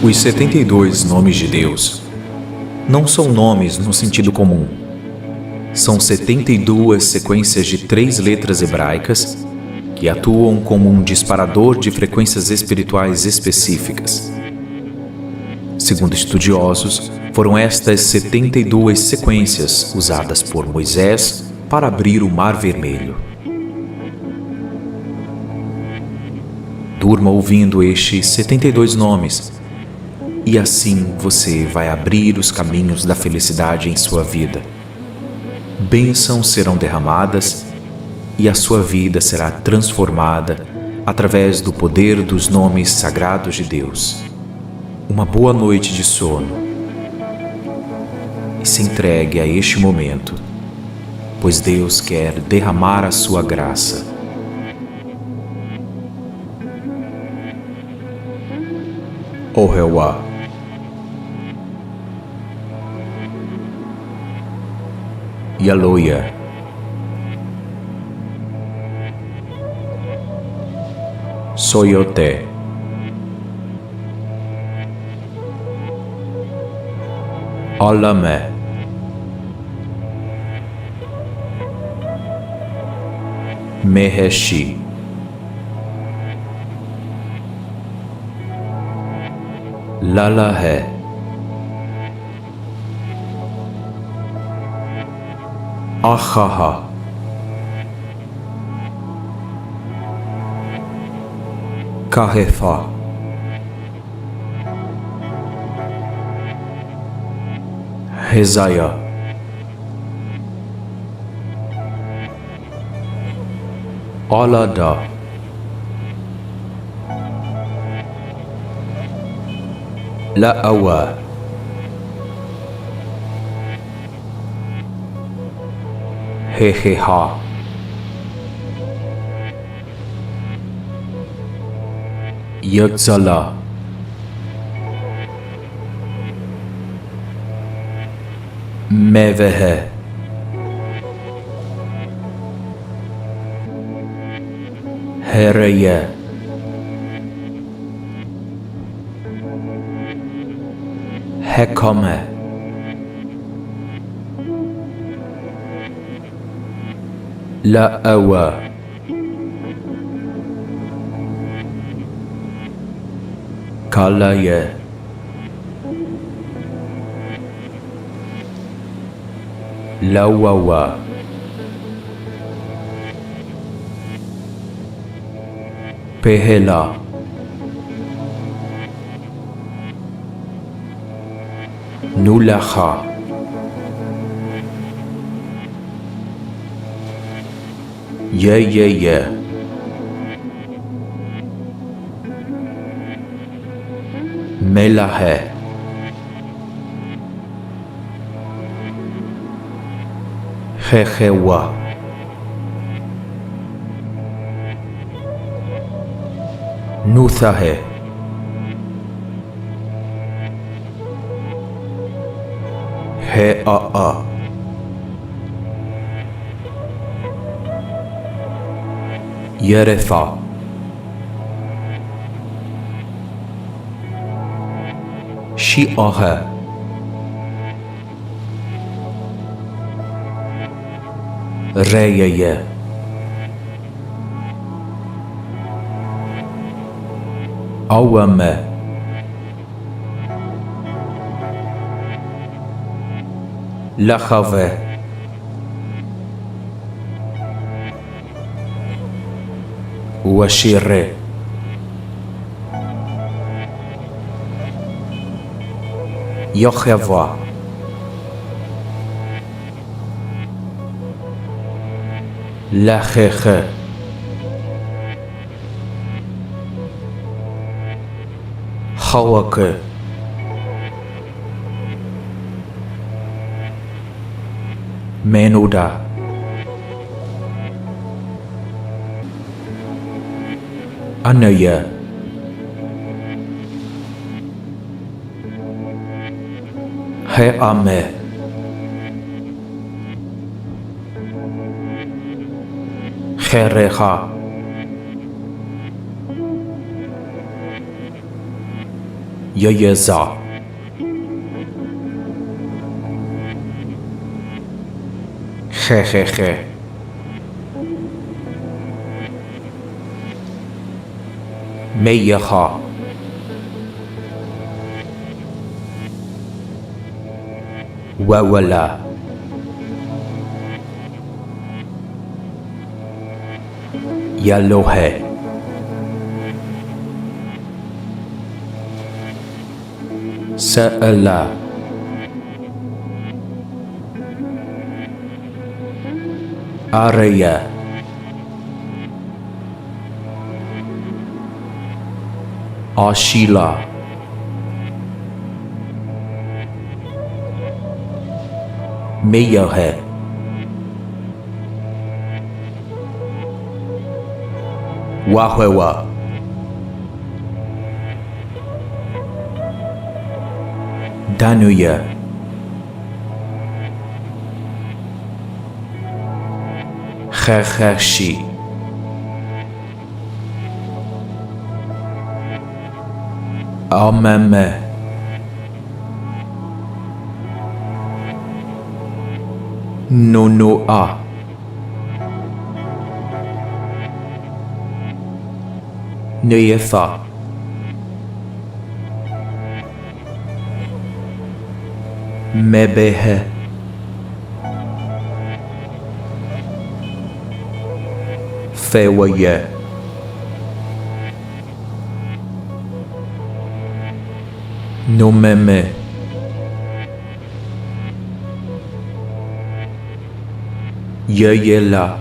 Os 72 nomes de Deus não são nomes no sentido comum. São 72 sequências de 3 letras hebraicas que atuam como um disparador de frequências espirituais específicas. Segundo estudiosos, foram estas 72 sequências usadas por Moisés para abrir o Mar Vermelho. Durma ouvindo estes 72 nomes, e assim você vai abrir os caminhos da felicidade em sua vida. Bênçãos serão derramadas e a sua vida será transformada através do poder dos nomes sagrados de Deus. Uma boa noite de sono e se entregue a este momento, pois Deus quer derramar a sua graça. Ohewa. Yaloya. Soyote. Olame. Meheshi. Lalahe. Ahaha. Kahefa. Hezaya. Alada. La'awa. Heheha. Yagzala. Mevehe. Hereye. Hekame. La'awa. Kalaye. Lawawa. Pehela. Nulaha. Ye. Melahe. Hehewa. Nuthahe. He'a. Yerefa. Shi'aha. Reyeye. Awame. Lachave. Washire. Yocheva. Lacheche. Hawake. Menuda. Anaya. He'ame. Hereha. Yeyeza. Hehehe. Meyaha. Wawala. Yalohe. Sa'ala. Araya. Ashila. Meyahe. Wahwewa. Danuya. Khashi. Amame. Nonoa. Neyefa. Mebehe. Fewaye. Nomeme. Yeyela.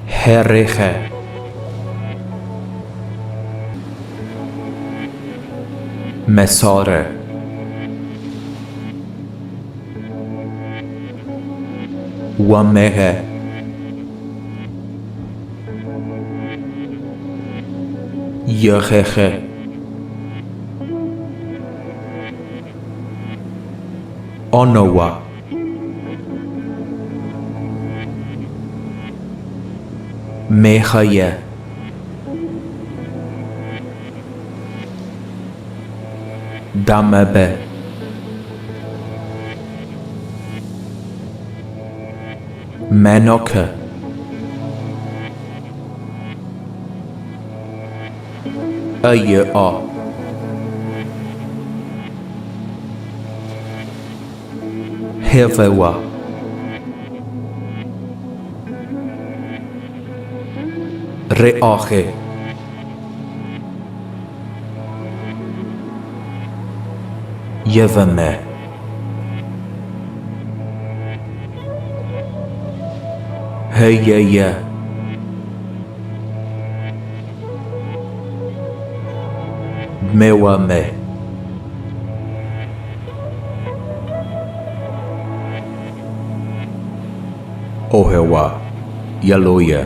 Herehe. Mesare. Wamehe. Yehehe. Onowa. Mehaye. Damabe. Menoke. Aye a. Hevewa. Reache. Yevame. Heyeye. Mewame. Ohewa. Yaloye.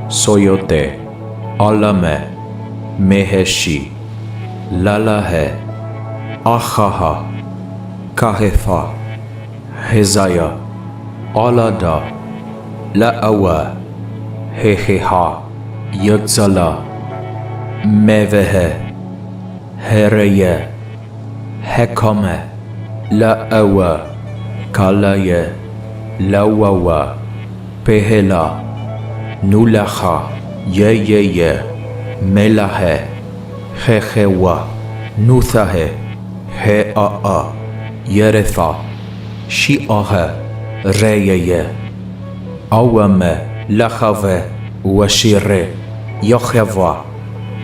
Soyote. Alame. Meheshi. Lalahe. Achaha. Kahefa. Hezaya. Alada. La'awa. Heheha. Yagzala. Mevehe. Hereye. Hekame. La'awa. Kalaye. Lawawa. Pehela. Nulaha. Yeyeye. Melahe. Hehewa. Nuthahe. He'a. Yerefa. Shi'ahe. Reyeye. Awame. Lachave. Washire. Yocheva.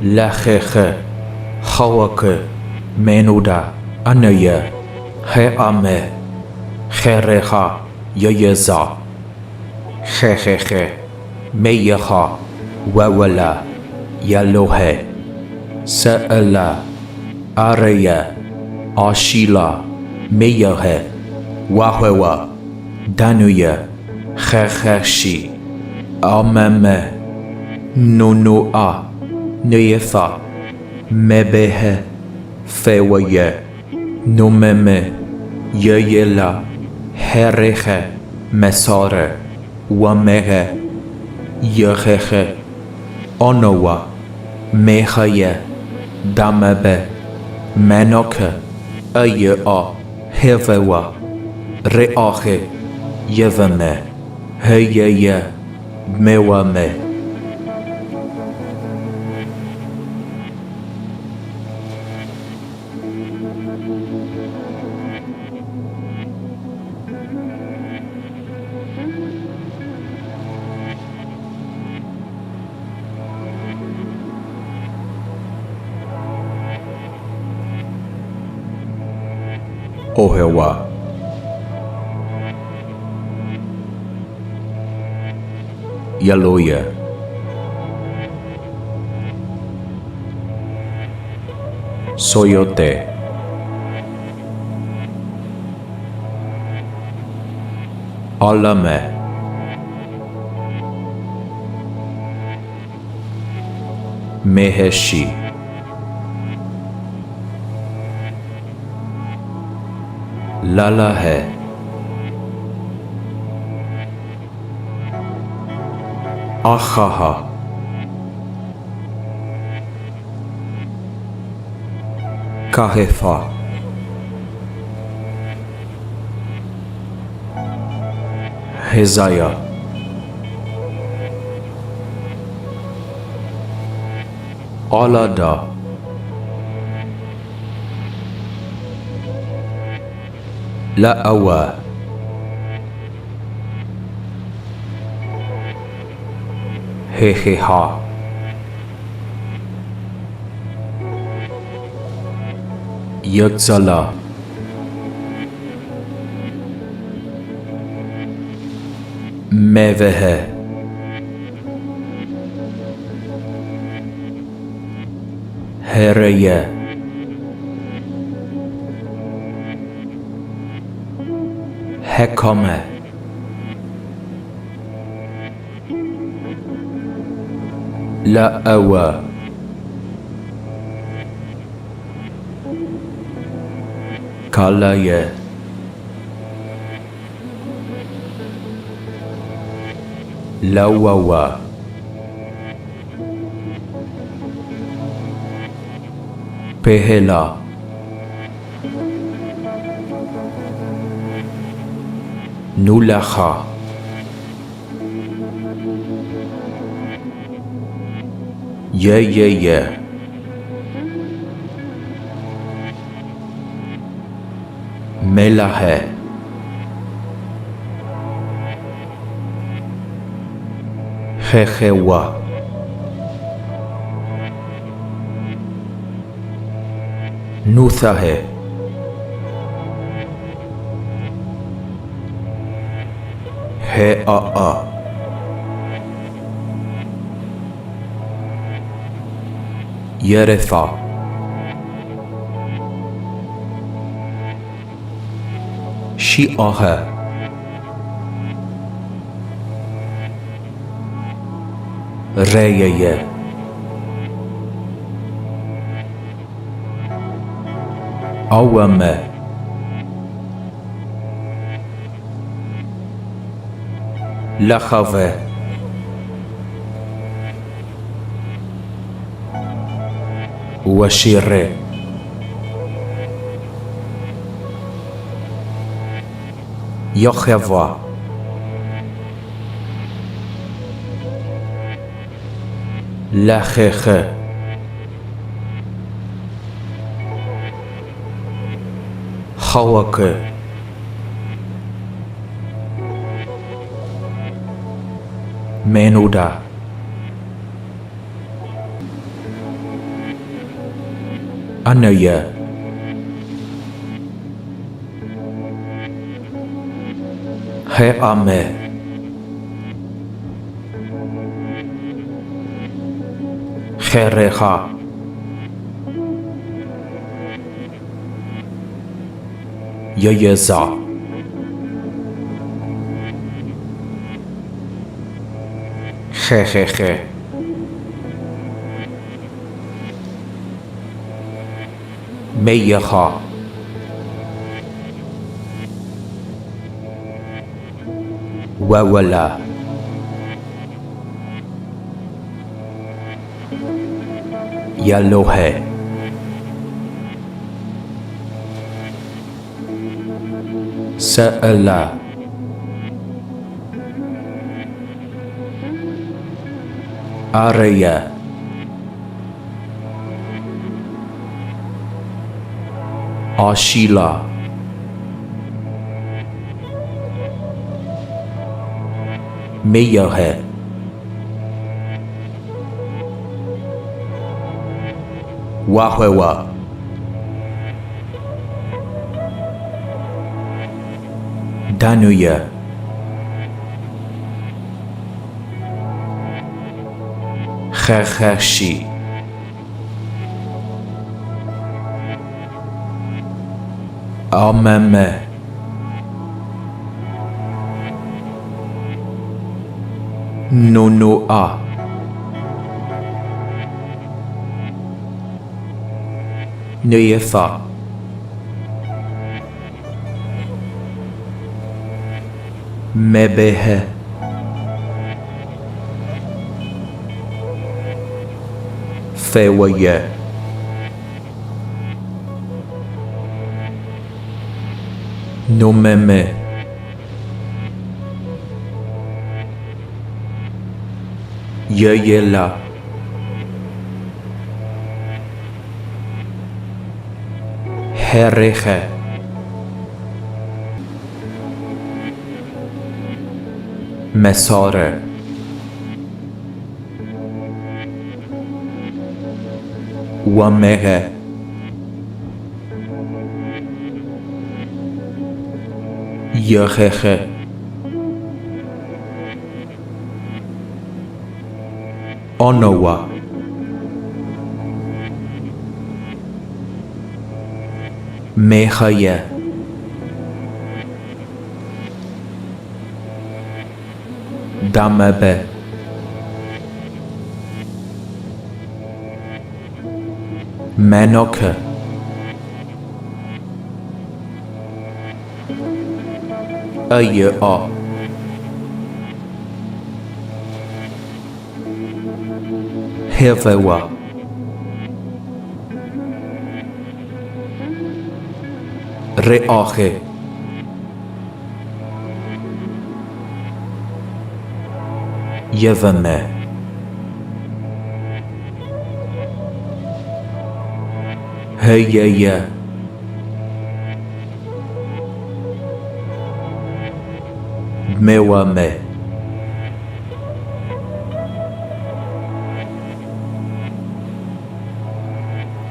Lacheche. Hawake. Menuda. Anaye. He'ame. Hereha. Yeyeza. Hehehe. Meyeha. Wawala. Yalohe. Sa'ala. Araya. Ashila. Meyahe. Wahwewa. Danuya. Khashi. Amame. Nonoa. Neyefa. Mebehe. Fewaye. Nomeme. Yeyela. Herehe. Mesare. Wamehe. Yehehe. Onowa, Mehaya, Damabe, Manoka, Aya, Hevewa, Reache, Yevame, Heyaya, Mewame. Ohewa. Yaloya. Soyote. Alame. Meheshi. Lala hai. Ahaha. Kahefa. Hezaya. Alada. La'awa. Heheha. Yagzala. Mevehe. Hereye. Hekame. La'awa. Kalaye. Lawawa. Pehela. Nulacha. Ye. Melahe. Hehewa. Nuthahe. He-a-a. Yerefa. Shi'aha. Reyeye. Awame. Lachave. Washire. Yocheva. Lacheche. Hawake. Menuda. Anaya. He-ame. Hereha. Yeyeza. Hehehe. Meyeha. Wawala. yellow है सअला आरया आशीला मेया है वाहवा दानुया खैखैशी आममे नोनोआ नेयफा मेबेह फेवये नोमेमे येला हेरेखे mesare wamehe yehehe onowa mehaya Damabe Manoka Aya Hevewa Reache Yevame Heyeye Mewame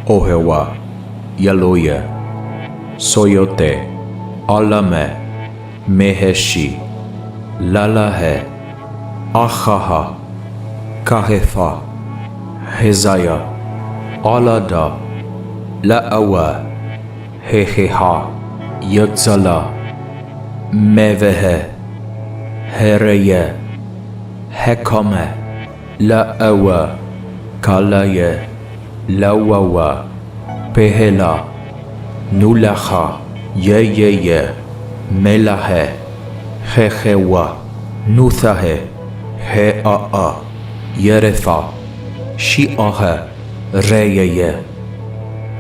Ohewa Yaloya Soyote Alame Meheshi Lalahe Achaha Kahefa Hezaya Alada La'awa Heheha Yagzala Mevehe Hereye Hekame La'awa Kalaye Lawawa Pehela Nulacha Yeyeye Melahe Hehewa Nuthahe He'a Yerefa Shi'aha Reyeye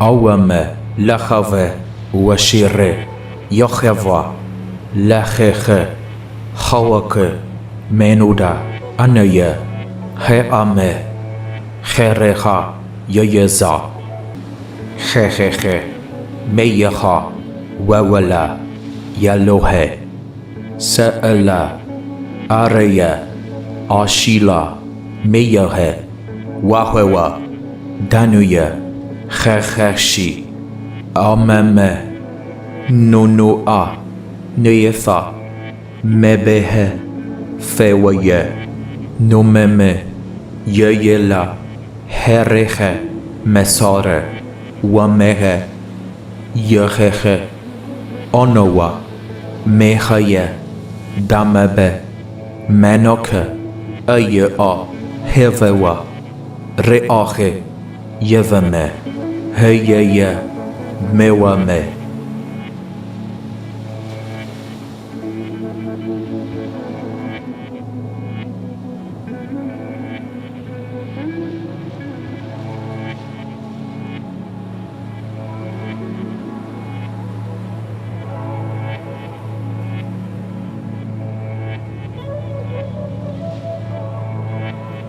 Awame Lachave Washire Yocheva Lacheche Hawake Menuda Anaye He'ame Cherecha Yeyeza Checheche Meyecha Wawala Yalohe Sa'ala Araya Ashila Meyahe Wahewa Danuya Checheshi Amame Nonoa Neyefa Mebehe Fewaye Nomeme Yeyela Hereche Mesare Wamehe Yeheche Onowa Mehaye Damabe Manoke Aya Hevewa Reache Yevame Heyeye Mewame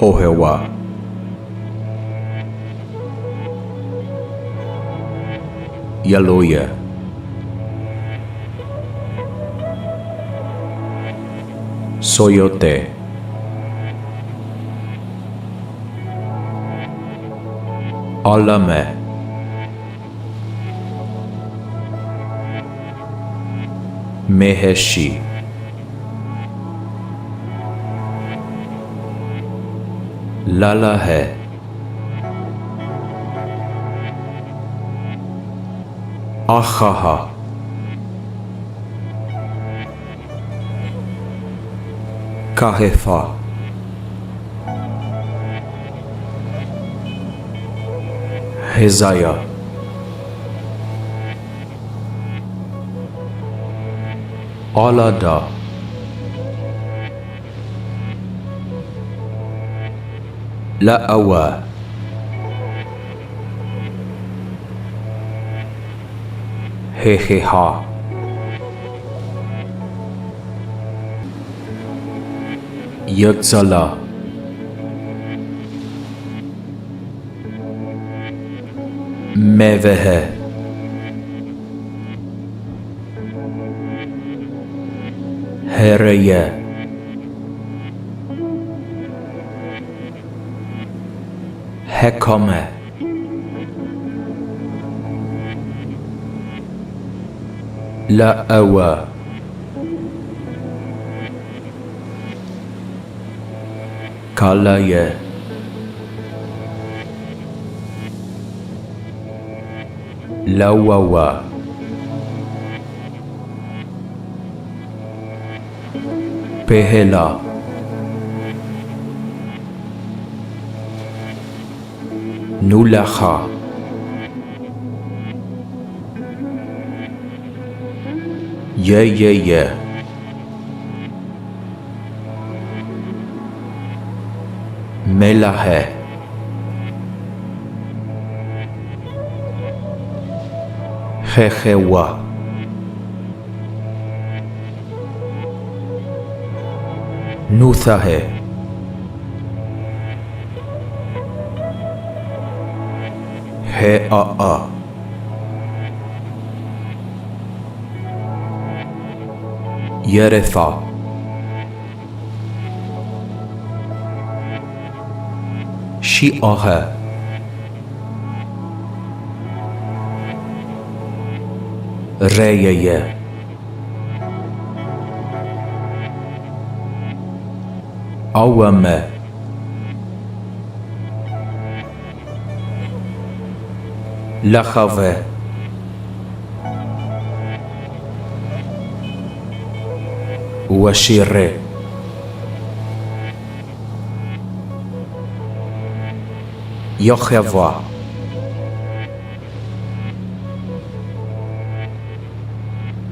Ohewa. Yaloya. Soyote. Alame. Meheshi. Lala hai. Ahaha. Kahefa. Hezaya. Alada. La'awa. Heheha. Yagzala. Mevehe. Hereye. Hekame. La'awa. Kalaye. Lawawa. Pehela. Nulaha. Ye. Melahe. Hehewa. Nuthahe. He'a. Yerefa. Shi'aha. Reyeye. Awame. Lachave. Washire. Yocheva.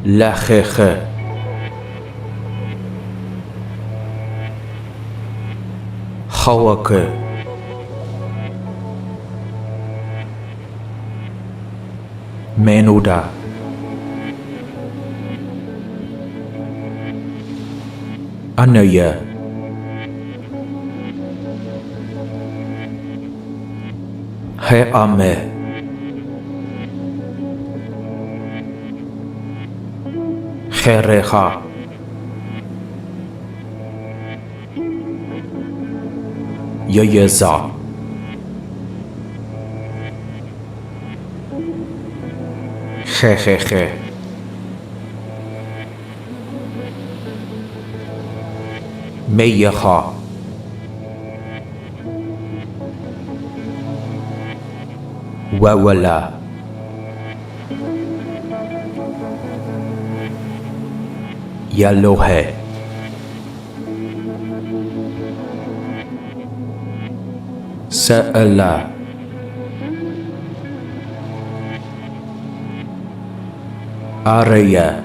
Lacheche. Hawake. Menuda. Anaya. He'ame. Hereha. Yeyeza. Hehehe. Meyaha. Wawala. Yalohe. Sa'ala. Araya.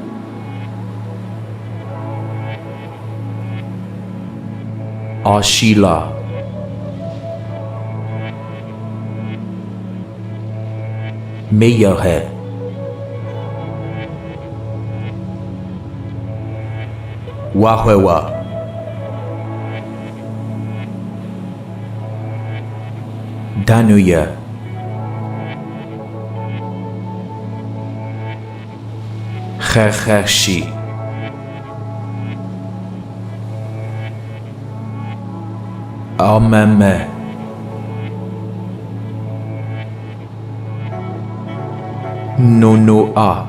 Ashila. Meyahe. Wahewa. Danuya. Khashi. Amame. Nonoa.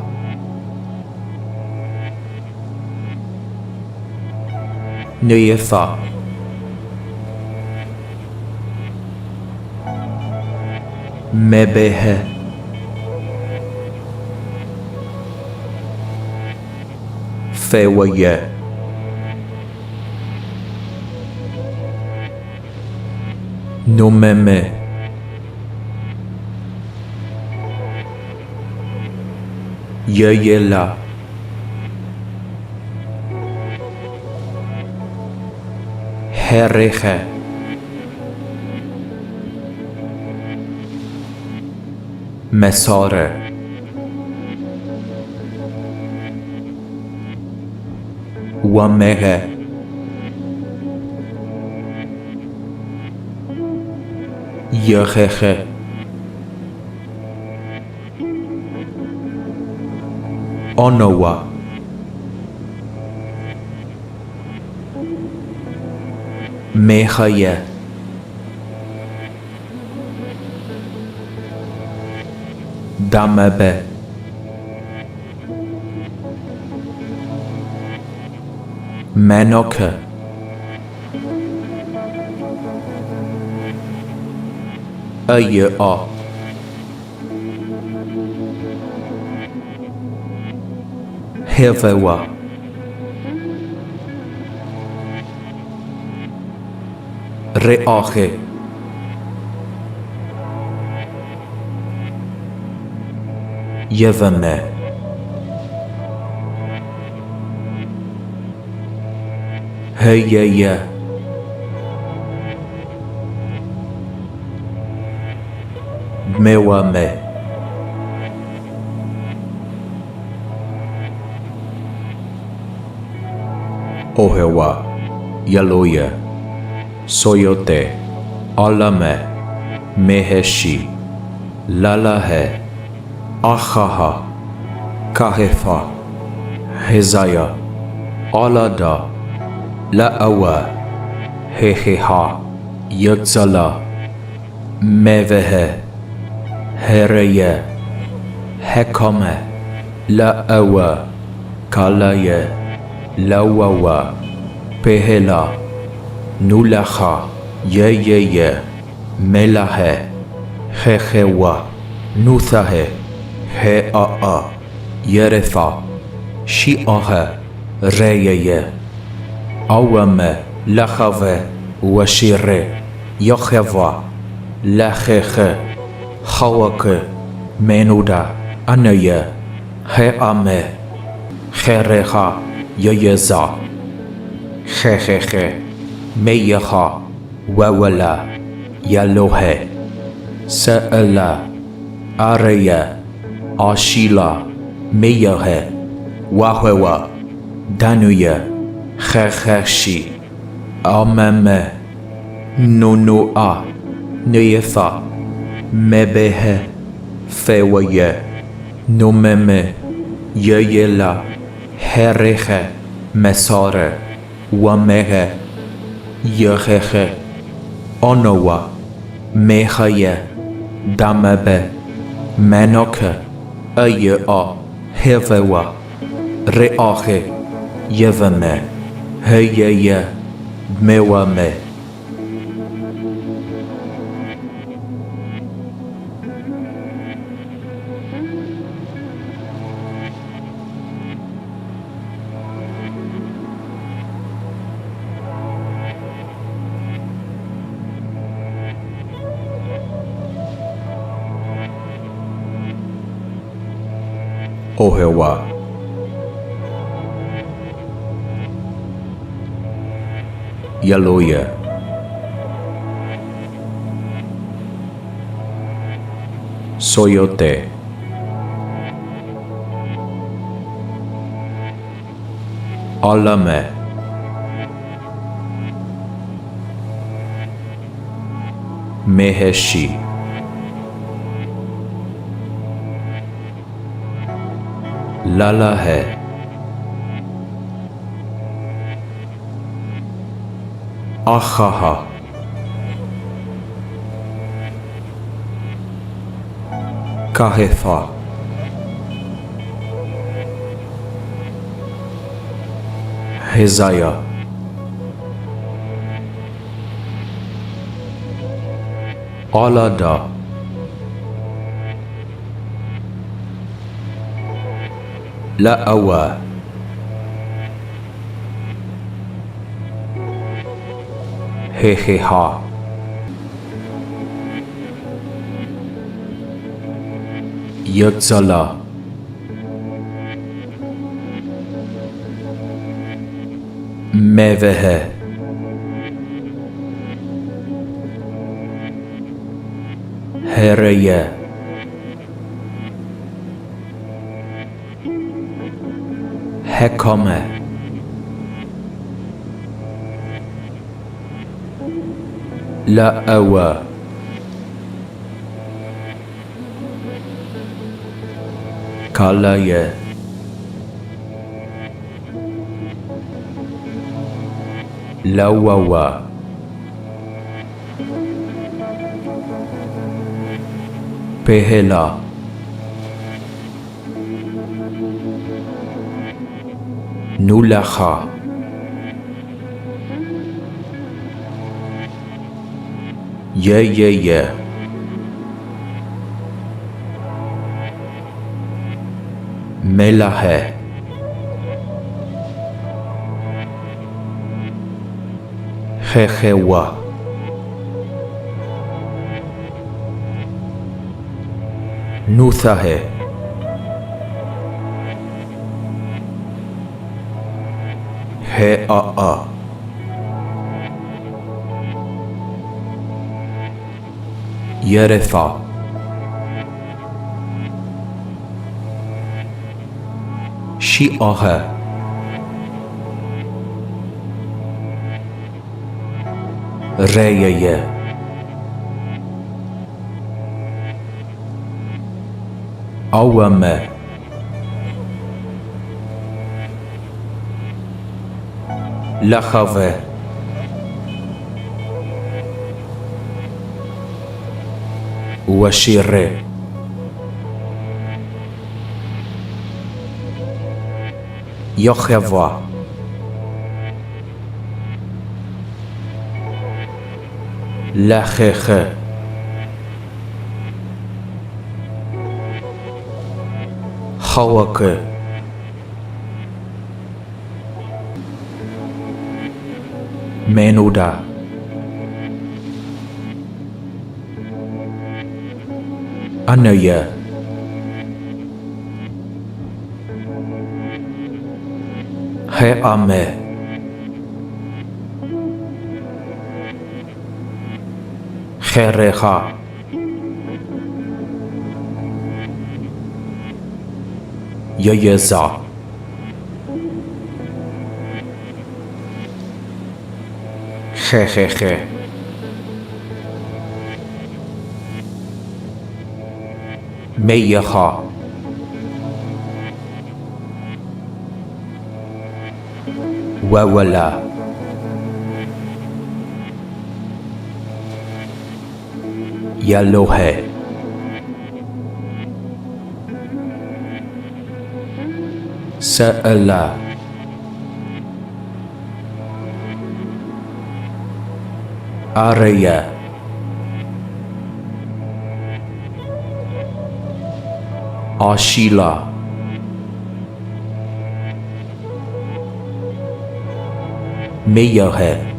Neyefa. Mebehe. Fewaye. Nomeme. Yeyela. Hereche. Mesare. Wamere. Yereche. Onowa. Mechaye. Damebe. Menoke. Aye a. Hevewa. Reache. Yevame. Heyeye. Mewame. Ohewa. Yaloye. Soyote. Alame. Meheshi. Lalahe. Achaha. Kahefa. Hezaya. Alada. La'awa. Heheha. Yagzala. Mevehe. Hereye. Hekame. La'awa. Kalaye. Lawawa. Pehela. Nulacha. Yeyeye. Melahe. Hehewa. Nuthahe. He'a. Yerefa. Shi'ahe. Reyeye. Awame. Lachave. Washire. Yocheva. Lacheche. Hawake. Menuda. Anaye. He'ame. Cherecha. Yeyeza. Checheche. Meyecha. Wawala. Yalohe. Se'ela. Areya. Ashila. Meyehe. Wahewa. Danuya. Checheshi. Ameme. Nonoa. Neyefa. Mebehe. Fewaye. Nomeme. Yeyela. Hereche. Mesare. Wamehe. Yeheche. Onowa. Mechaye. Damebe. Menoke. Aye a. Hevewa. Reache. Yevame. Heyeye. Mewame. Ohewa. Yaloye. Soyote. Alame. Meheshi. लाला है। आहा। काहेफा। हिजाया। औलादा। लअवा। हेहा। यत्सला। मेवह। हेरय। हेकम। लअवा। कालय। लववा। पहला। नुलखा। ये मेला है। खेवा। नूसा है। आ यरेफा। शिआह। रेय। अवम। लखव। वशीर। यखवा। लखख। खवक। मेनूदा। अनय। है आमे। खैरेखा। ययजा। खे। मेयखा। ववला। Yellow है। सअला। आरया। आशीला। मेय है।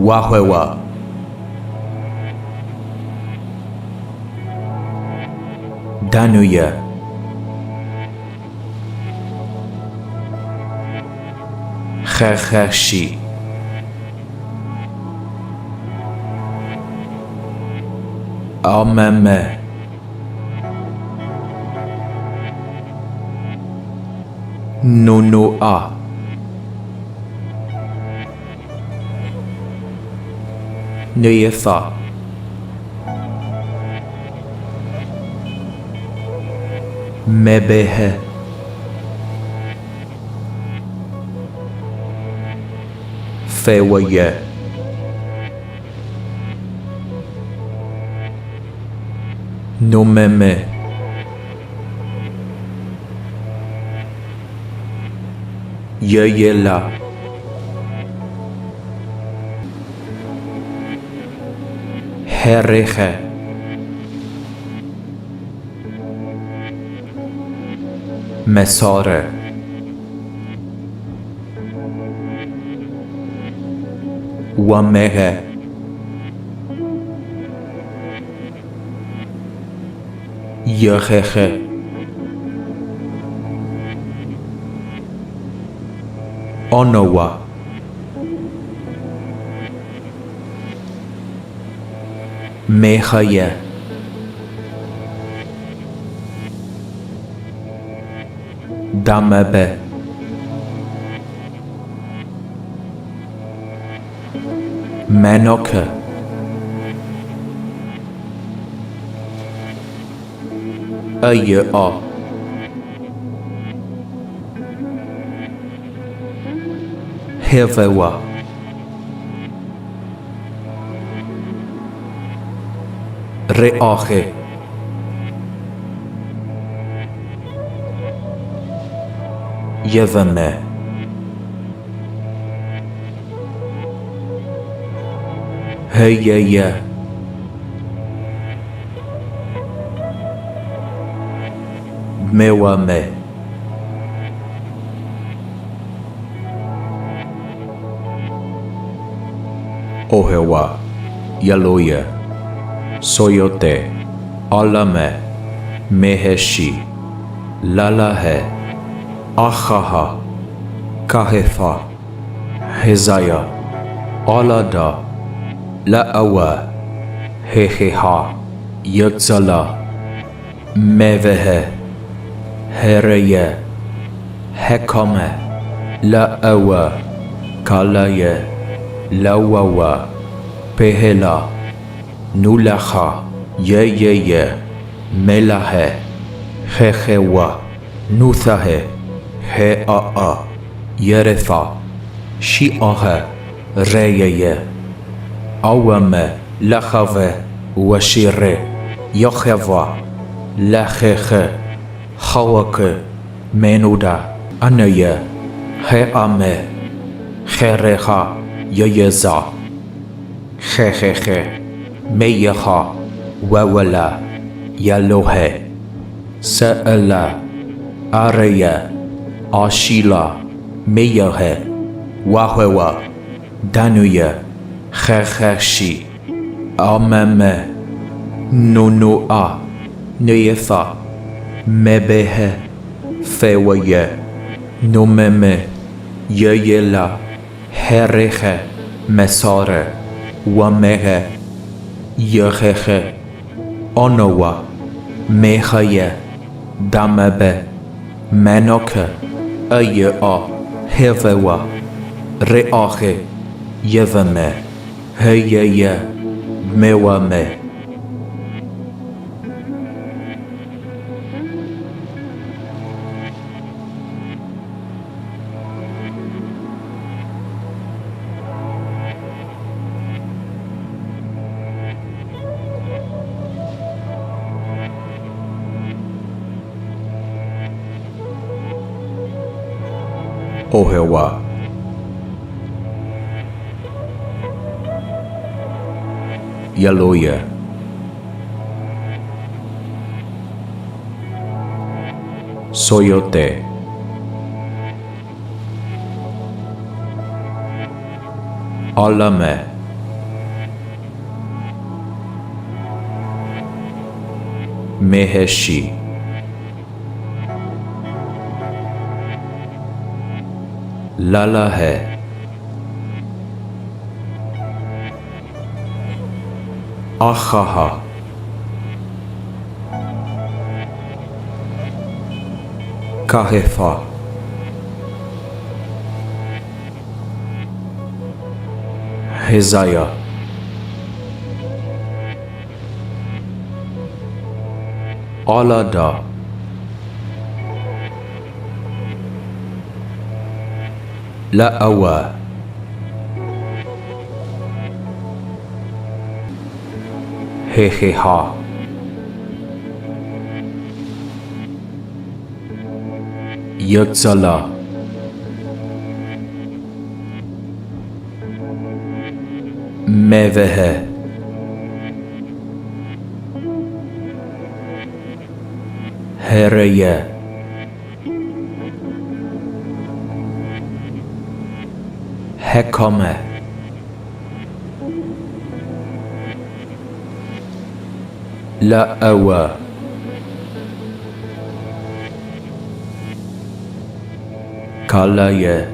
वाहवा। दानुया। खैखशी। अमम। नोनोआ। Nefa. Mebehe. Fewaye. Nomeme. Yeyela. Hereche. Mesare. Wamehe. Yeheche. Onowa. Mechaye. Damebe. Menoke. Aye a. Hevewa. Reache. Yevame. Heyeye. Mewame. Ohewa. Yaloye. Soyote. Alame. Meheshi. Lalahe. Achaha. Kahefa. Hezaya. Alada. La'awa. Heheha. Yatzala. Mevehe. Hereye. Hekame. La'awa. Kalaye. Lawawa. Pehela. Nulacha. Yeyeye. Melahe. Hehewa. Nuthahe. Hea'a. Yerefa. Shi'ahe. Reyeye. Awame. Lachave. Washire. Yocheva. Lacheche. Hawake. Menuda. Anaye. Heame. Cherecha. Yeyeza. Checheche. Meyecha. Wawala. Yalohe. Se'ela. Areye. Ashila. Meyehe. Wahewa. Danuye. Checheshi. Ameme. Nunua. Neyefa. Mebehe. Fewaye. Nomeme. Yeyela. Hereche. Mesare. Wamehe. Yeheche. Onowa. Mechaye. Damebe. Menoke. Aye a. Hevewa. Reache. Yevame. Heyeye. Mewame. Ohewa. Yaloye. Soyote. Alame. Meheshi. Lalahe. Achaha. Kahefa. Hezaya. Alada. La'awa. Heheha. Yaksala. Mevehe. Hereye. Hekame. La'awa. Kalaye.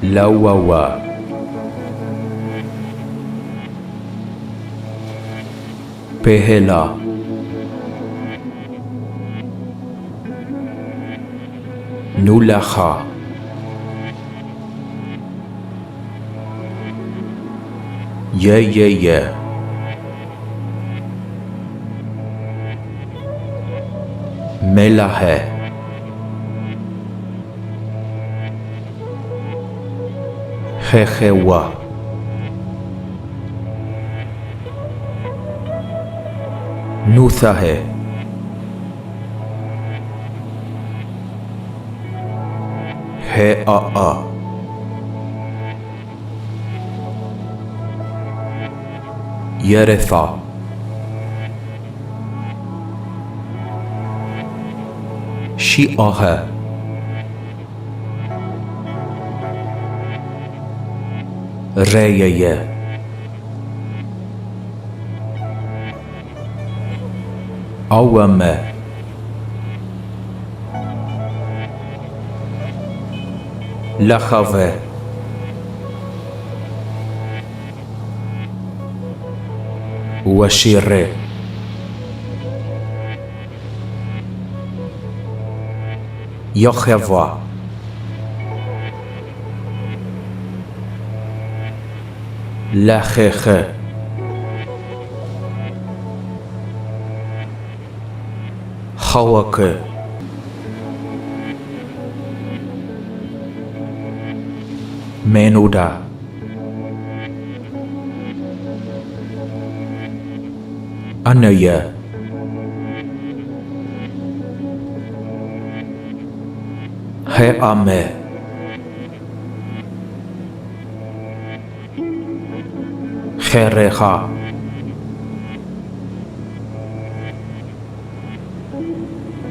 Lawawa. Pehela. Nulaha. Ye. Melahe. Hehewa. Nuthahe. He'a. Yerefa. Shi'aha. Reyeye. Awame. Lachave. Washire. Yocheva. Lacheche. Hawake. Menuda. Anaya. He'ame. Cherecha.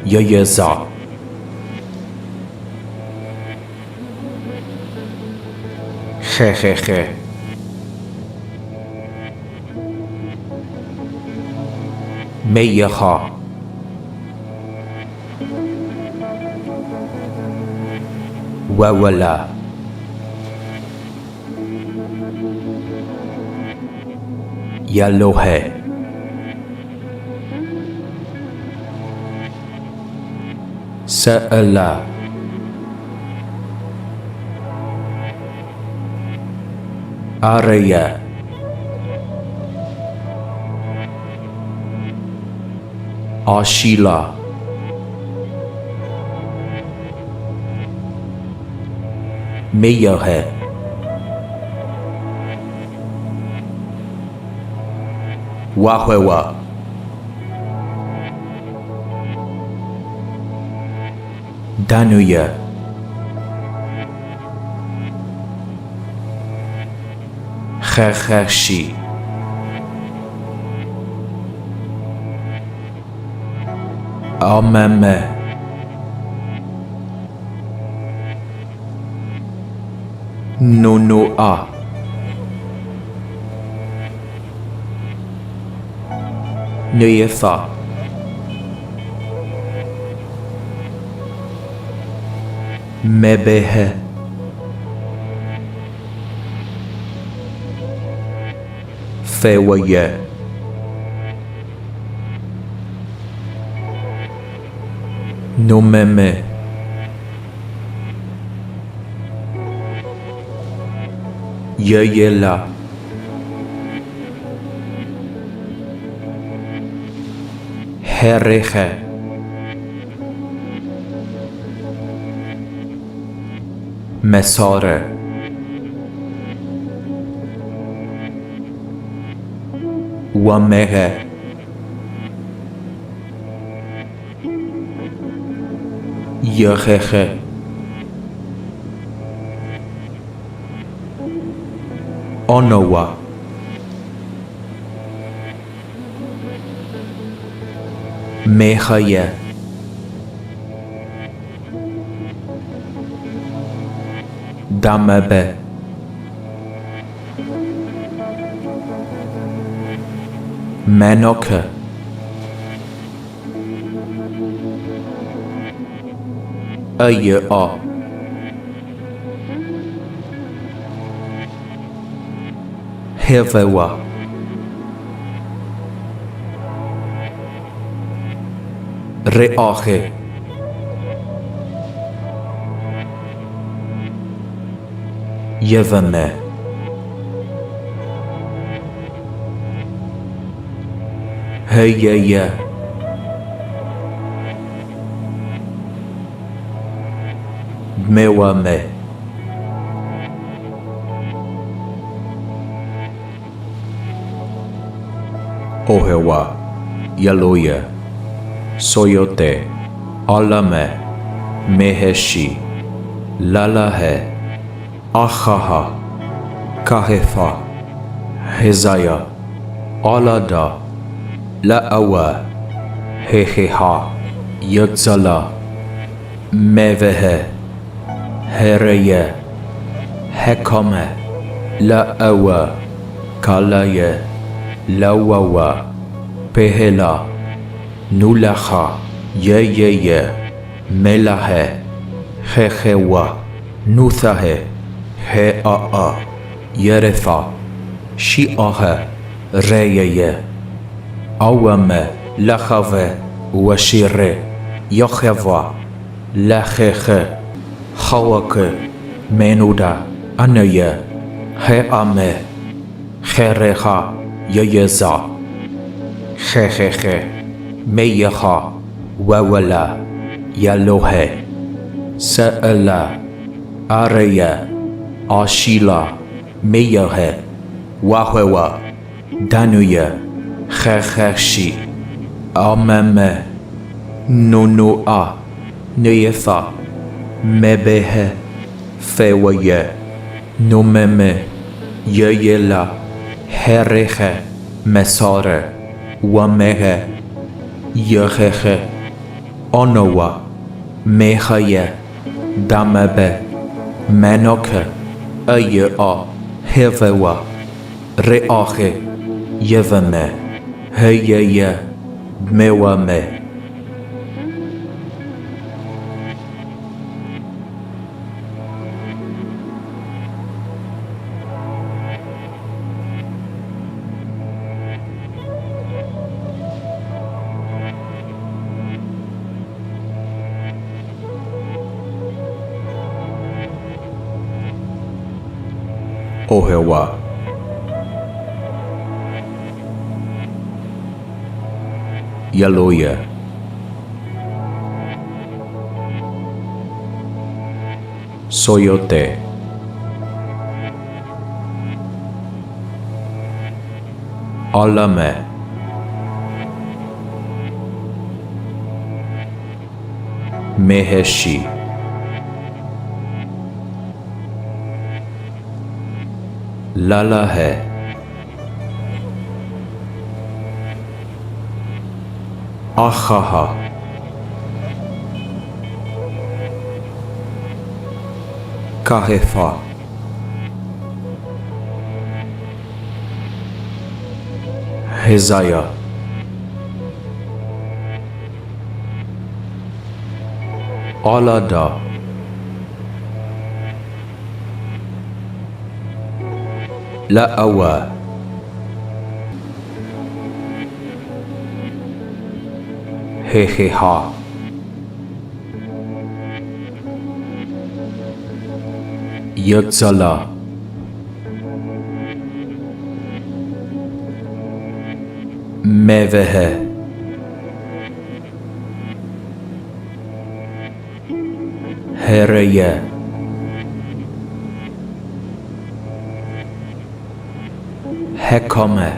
Yeyeza. Checheche. Meyecha. Wawala. Yalohe. Sa'ala. Araya. Ashila. Meyahe. Wahewa. Danuya. Checheshi. Ameme. Nonoa. Neyefa. Mebehe. Fewaye. Nomeme. Yeyela. هرخه مساره ومه یخخه آنوا میخایه دمبه منوکه ای آ هوا رآخه یومه هیه موامه اوهوا یلویه سویوته آلمه مهشی لالاه آخاها کهفا هزایا آلادا لأوا ههها یکزلا موه هریه حکمه لأوا کالایه لواوا پهلا نولخا یه ملاه خخوا نوثه ها یرفا شیعه ریه اوامه لخوه وشیره یخوا لخخه خواک منودا انیه هامه خرخا یزا خخخه میخا وولا یلوه سألا آریا آشیلا میه واهوا دانویا خخشی آممه نونوآ نیفا مبه فویه نوممه یلا هرخه مساره ومه یخخه آنوا میخایه دمبه منوکه ای آ هوا رآخه یومه هیه موامه اوهوا یلویه سویوته آلمه مهشی لالاه آخاها کهفا هزایا آلادا لأوا ههها یکزلا موه هرية حكمة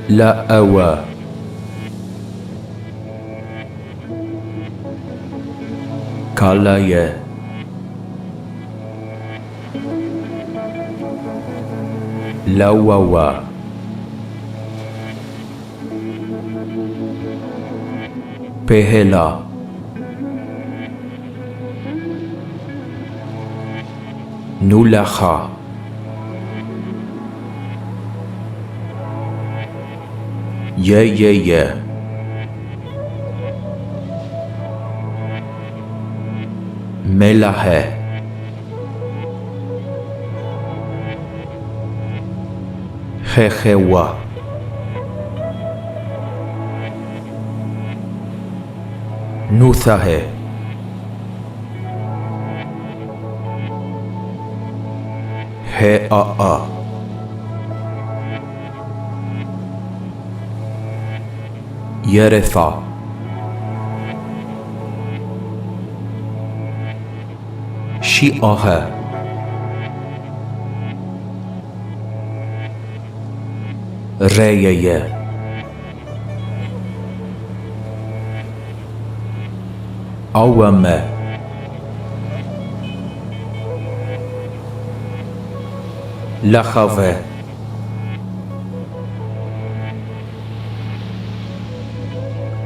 لا أوى كالايا لووا پهلا نولخا يه ملحه خخوا نوثه هآ يرثا شيئها ريا أوم لخوة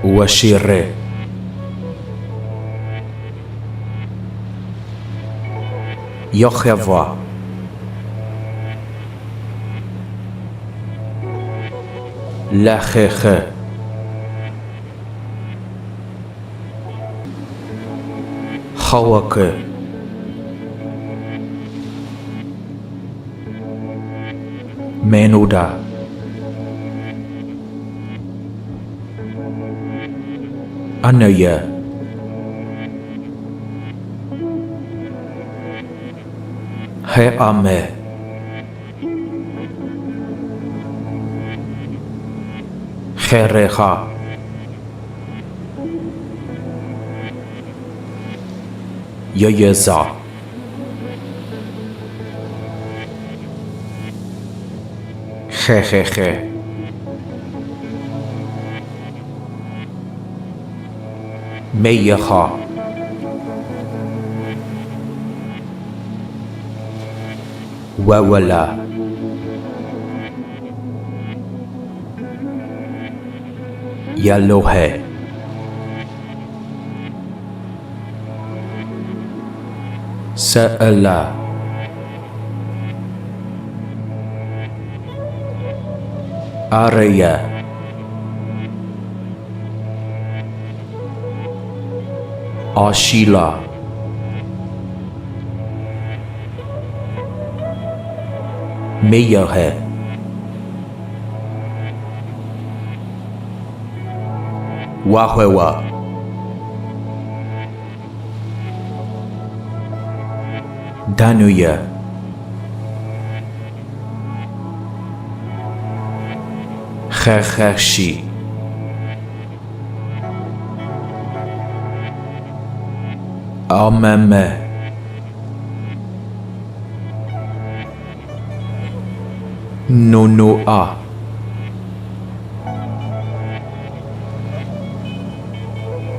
وشير يخوة لخخ خوك منودا أنيا هأمه خيرخا ييزا خخخ ميخا وولا يلوه سأل أريا أشيلا ميه واهوا دانويا خخشي أمامه نونوآ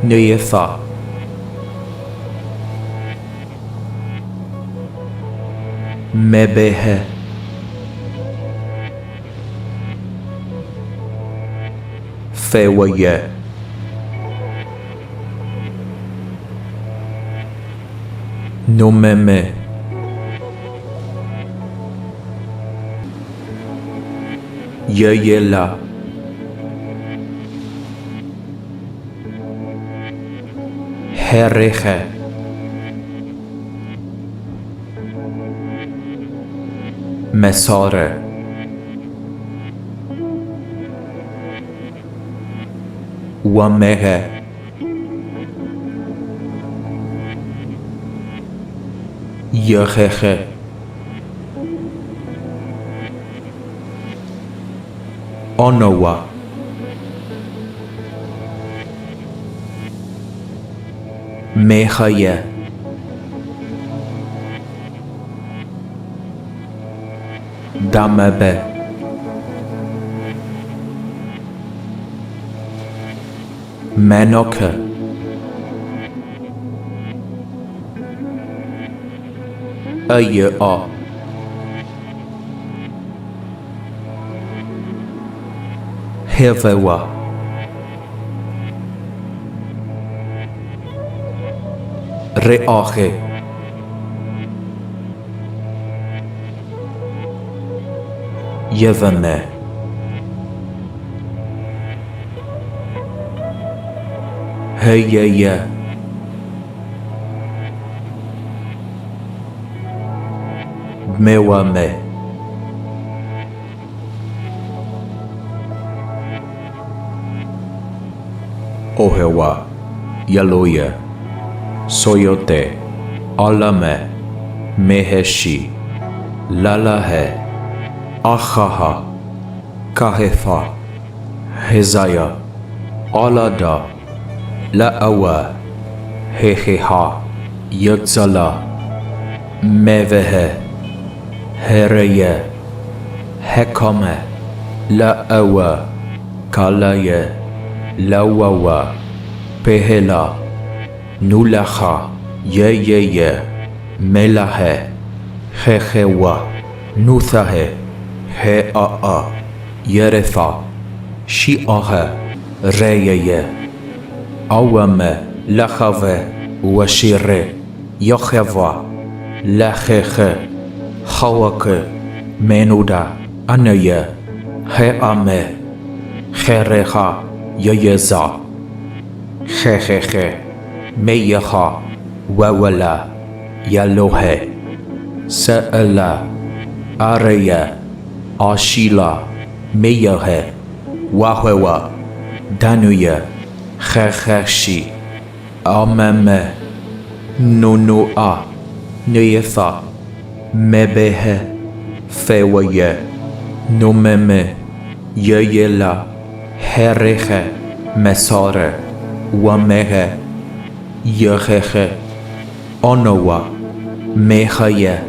نيثا مبه فوية نممه ييلا هرخه مساره ومه يخخه آنوا Mehaya Damabe Manoka Aya Hevewa Reache Yevame Heyeye Mewame Ohewa Yaloye Soyote Alame Meheshi Lalahe Achaha Kahefa Hezaya Alada La'awa Heheha Yagzala Mevehe Hereye Hekame La'awa Kalaye Lawawa Pehela Nulacha Yeyeye Melahe Hehewa Nuthahe He'a Yerefa Shi'ahe Reyeye Awame Lachave Washire Yocheva Lacheche Hawake Menuda Anaye He'ame Cherecha Yeyeza Checheche Meyecha Wawala Yalohe Se'ela Areye Ashila Meyehe Wahewa Danuye Checheshi Ameme Nunua Neyefa Mebehe Fewaye Numeme Yeyela Hereche Mesare Wamehe Yeheche Onowa Mehaye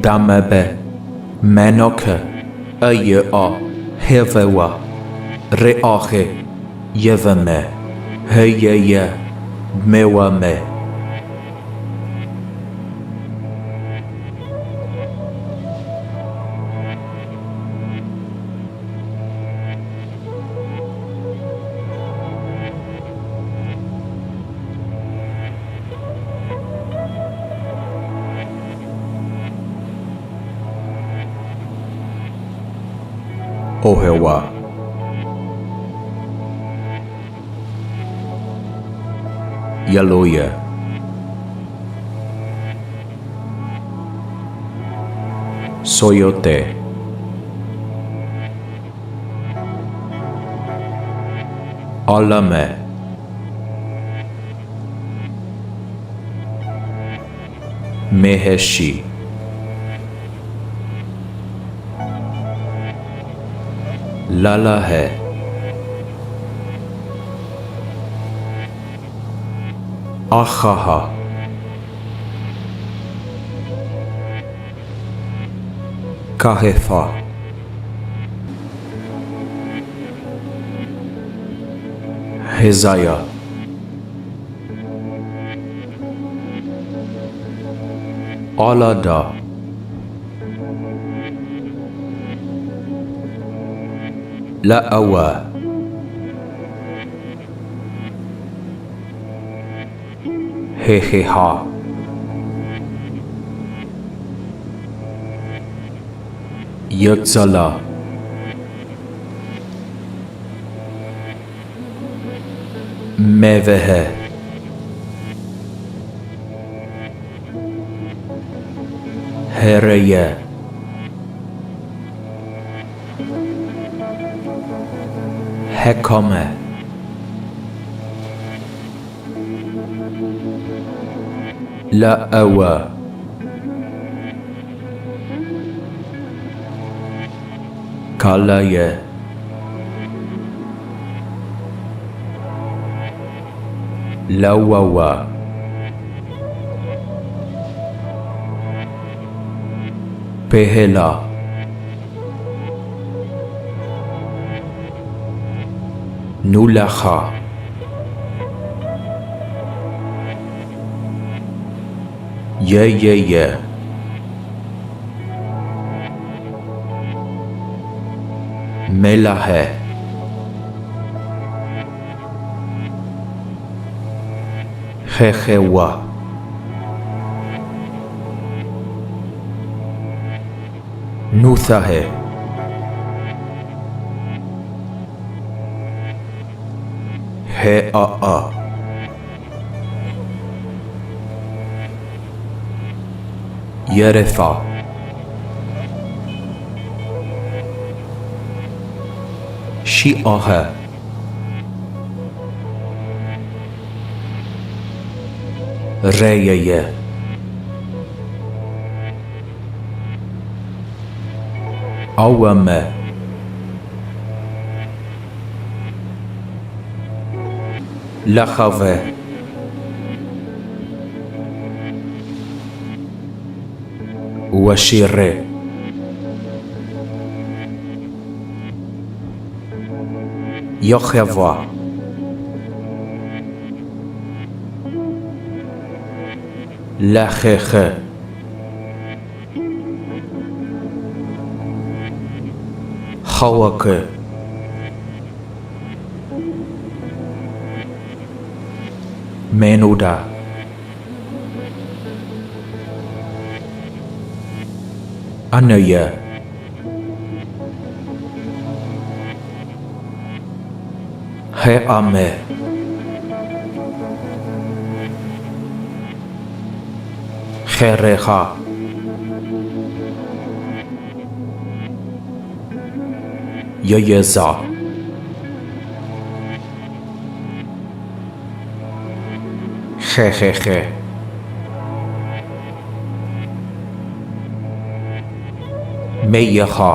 Damabe Menoke Aya Hevewa Reache Yevame Heyeye Mewame Ohewa Yaloye Soyote Alame Meheshi Lalahe Achaha Kahefa Hezaya Alada La'awa Heheha Yagzala Mevehe Hereye Hekame La'awa Kalaye Lawawa पहला नुलखा ये मेला है खेवा नूसा है आ यरफा शिआ है रे अवम लखव वशीर यखवा लखख खवक मेनूडा अनय है आमे खैरेखा ययजा खे मेयखा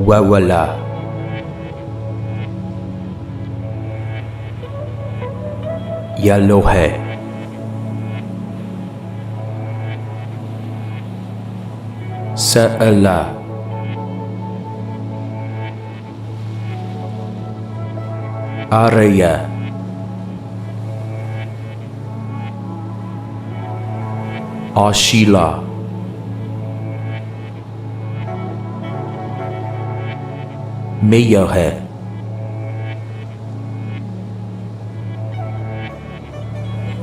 ववला yellow है सअला आरया आशीला मेय है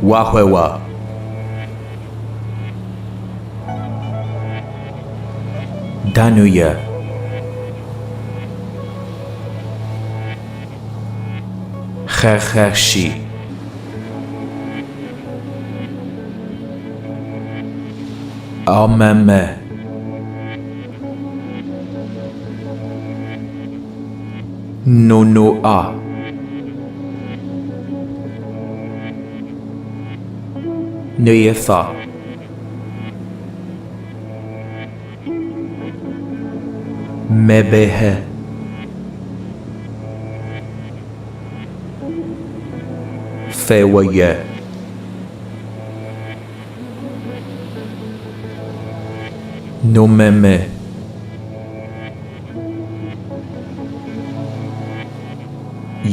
वाहवा दानुया खैखशी अमम नोनोआ नयफा मेबेह फेवये नोमेमे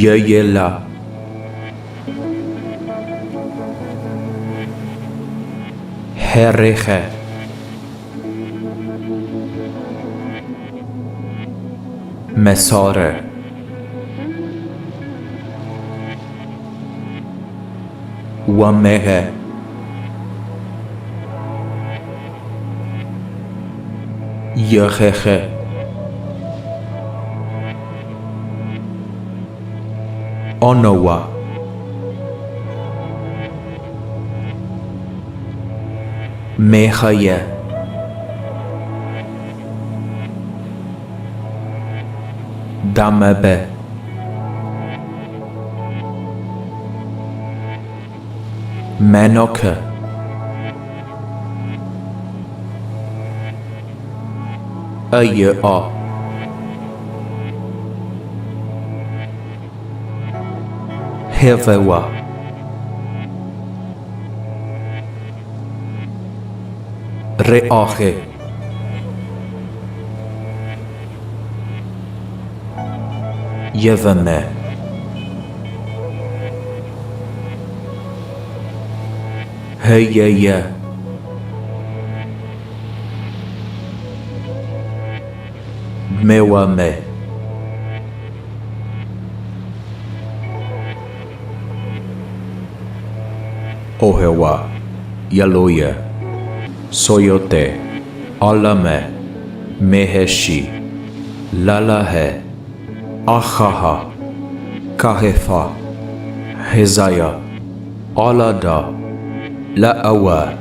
ययला हेरेखे mesare wamehe yehehe onowa mehaye damebe menoke aye a hevewa Re'ache. Yevame. Heyeye. Mewame. Ohewa. Yaloya. Soyote. Alame. Meheshi. Lalahe. Achaha. Kahefa. Hezaya. Alada. La'awa.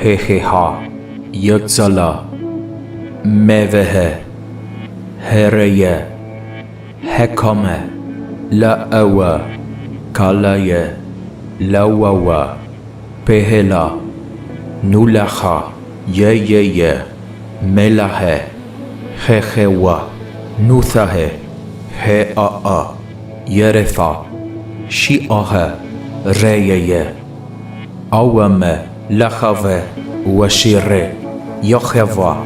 Heheha. Yatzala. Mevehe. Hereye. Hekame. La'awa. Kalaye. Lawawa. Pehela. Nulacha. Yeyeye. Melahe. Hehewa. Nuthahe. Hea'a. Yerefa. Shi'ahe. Reyeye. Awame. Lachave. Washire. Yocheva.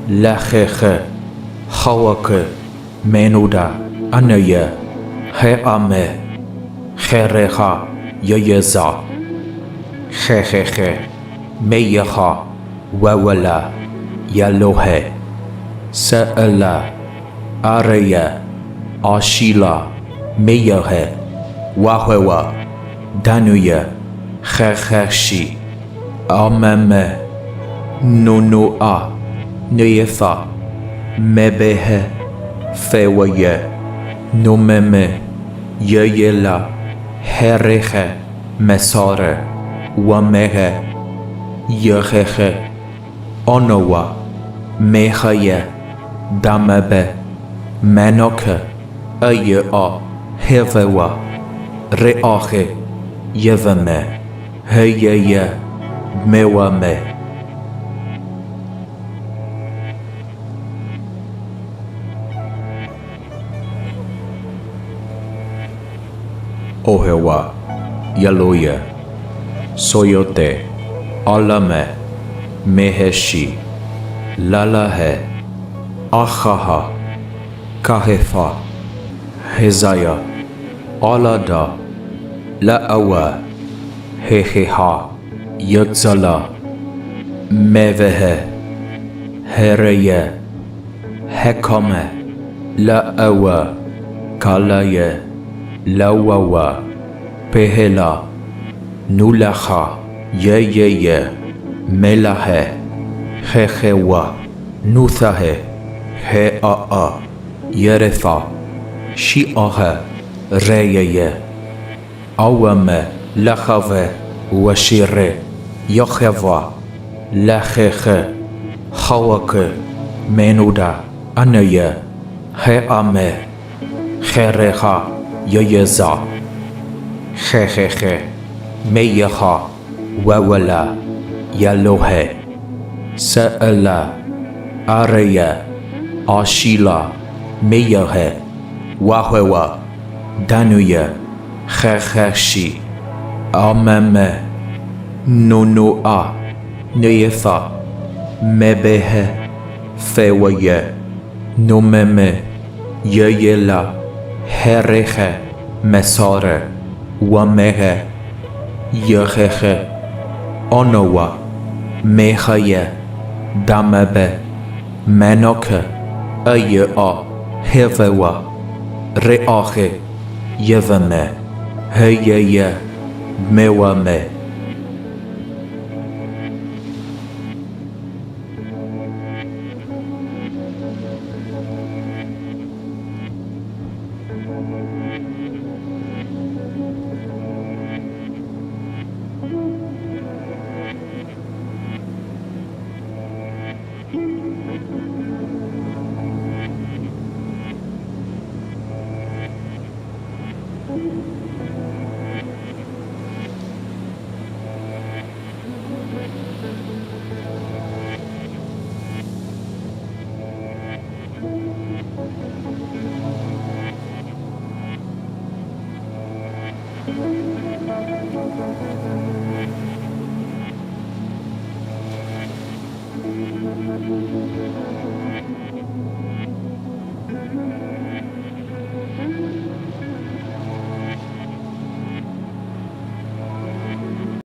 Lacheche. Hawake. Menuda. Aneye. Heame. Cherecha. Yeyeza. Checheche. Meyecha. Wawala. Yalohe. Se'ela. Areya. Ashila. Meyehe. Wahewa. Danuya. Checheshi. Ameme. Nunua. Neyefa. Mebehe. Fewaye. Numeme. Yeyela. Hereche. Mesare. Wamehe. Yeheche. Onowa. Mehaye. Damebe. Menoke. Ayea. Hevewa. Re'ache. Yevame. Heyeye. Mewame. Ohewa. Yaloya. Soyote. Alame. Meheshi. Lalahe. Achaha. Kahefa. Hezaya. Alada. La'awa. Heheha. Yatzala. Mevehe. Hereye. Hekame. La'awa. Kalaye. Lawawa. Pehela. Nulacha. Yeyeye. Melahe. Hehewa. Nuthahe. Hea'a. Yerefa. Shi'ahe. Reyeye. Awame. Lachave. Washire. Yocheva. Lacheche. Hawake. Menuda. Aneye. Heame. Cherecha. Yeyeza. Checheche. Meyecha. Wawala. Yalohe. Se'ela. Areya. Ashila. Meyehe. Wahewa. Danuya. Checheshi. Ameme. Nunua. Neyefa. Mebehe. Fewaye. Numeme. Yeyela. Hereche. Mesare. Wamehe. Yeheche. Onowa. Mehaye. Damebe. Menoke. Ayea. Hevewa. Re'ache. Yevame. Heyeye. Mewame.